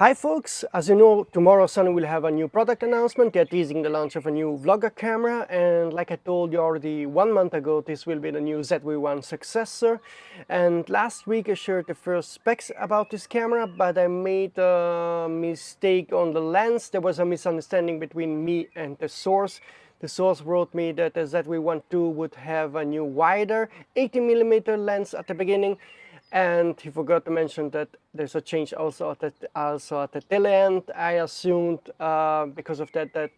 Hi folks, as you know, tomorrow Sony will have a new product announcement. They're teasing the launch of a new vlogger camera, and like I told you already 1 month ago, this will be the new ZV1 successor. And last week I shared the first specs about this camera, but I made a mistake on the lens. There was a misunderstanding between me and the source. The source wrote me that the ZV1II would have a new wider 80mm lens at the beginning, and he forgot to mention that there's a change also at the tail end. I assumed because of that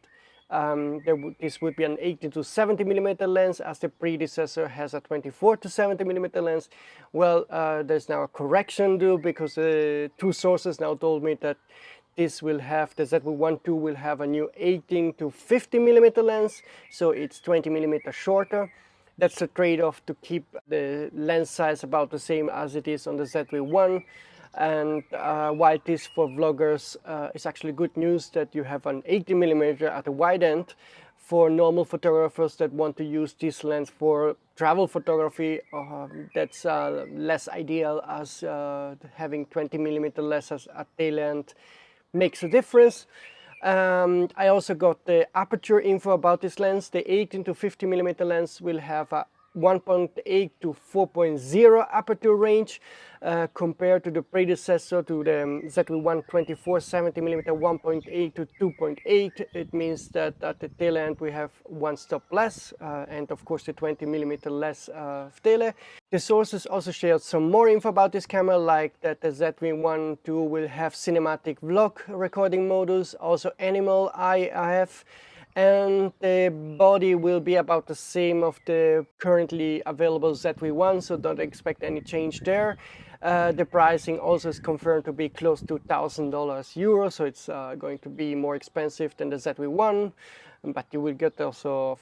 this would be an 80 to 70mm lens, as the predecessor has a 24 to 70mm lens. Well, there's now a correction due, because two sources now told me that the ZV1II will have a new 18 to 50mm lens, so it's 20mm shorter. That's a trade-off to keep the lens size about the same as it is on the ZV1. And while this for vloggers is actually good news that you have an 80mm at the wide end, for normal photographers that want to use this lens for travel photography, that's less ideal, as having 20mm lenses at tail end makes a difference. I also got the aperture info about this lens. The 18 to 50mm lens will have a 1.8 to 4.0 aperture range, compared to the predecessor, to the ZV1 24 70mm 1.8 to 2.8. It means that at the tail end we have one stop less, and of course the 20mm less tele. The sources also shared some more info about this camera, like that the ZV1II will have cinematic vlog recording modus, also animal IF, and the body will be about the same of the currently available ZV1, so don't expect any change there. The pricing also is confirmed to be close to €1,000, so it's going to be more expensive than the ZV1, but you will get also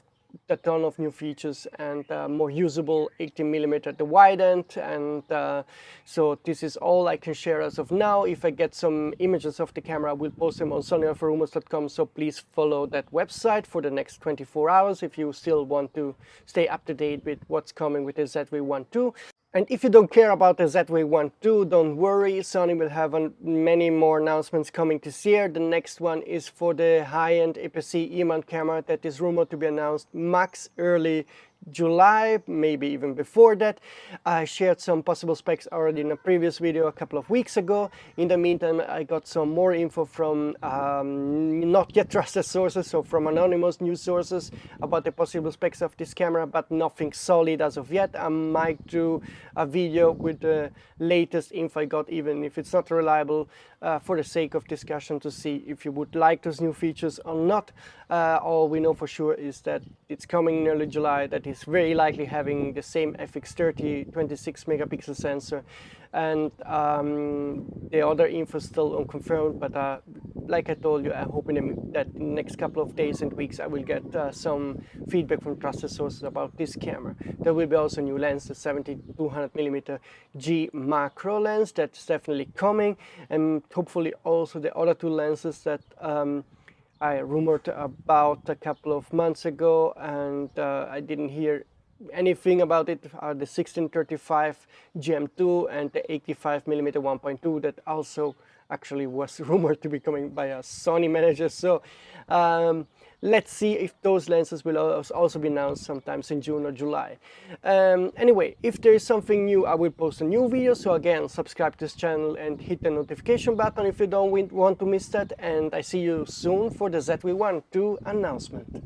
a ton of new features and more usable 80mm at the wide end. And so this is all I can share as of now. If I get some images of the camera, I will post them on sonyoforrumors.com, so please follow that website for the next 24 hours if you still want to stay up to date with what's coming with the ZV1II. And if you don't care about the ZV1II, don't worry, Sony will have many more announcements coming this year. The next one is for the high-end APS-C E-mount camera that is rumored to be announced max early July, maybe even before that. I shared some possible specs already in a previous video a couple of weeks ago. In the meantime, I got some more info from not yet trusted sources, so from anonymous news sources, about the possible specs of this camera, but nothing solid as of yet. I might do a video with the latest info I got, even if it's not reliable, for the sake of discussion, to see if you would like those new features or not. All we know for sure is that it's coming in early July, that is very likely having the same FX30 26-megapixel sensor, and the other info is still unconfirmed, but like I told you, I'm hoping that in the next couple of days and weeks I will get some feedback from trusted sources about this camera. There will be also a new lens, the 70-200mm G macro lens, that's definitely coming, and hopefully also the other two lenses that I rumored about a couple of months ago, and I didn't hear anything about it, are the 1635 GM2 and the 85mm 1.2 that also actually was rumored to be coming by a Sony manager. So let's see if those lenses will also be announced sometimes in June or July. Anyway, if there is something new, I will post a new video. So again, subscribe to this channel and hit the notification button if you don't want to miss that. And I see you soon for the ZV1II announcement.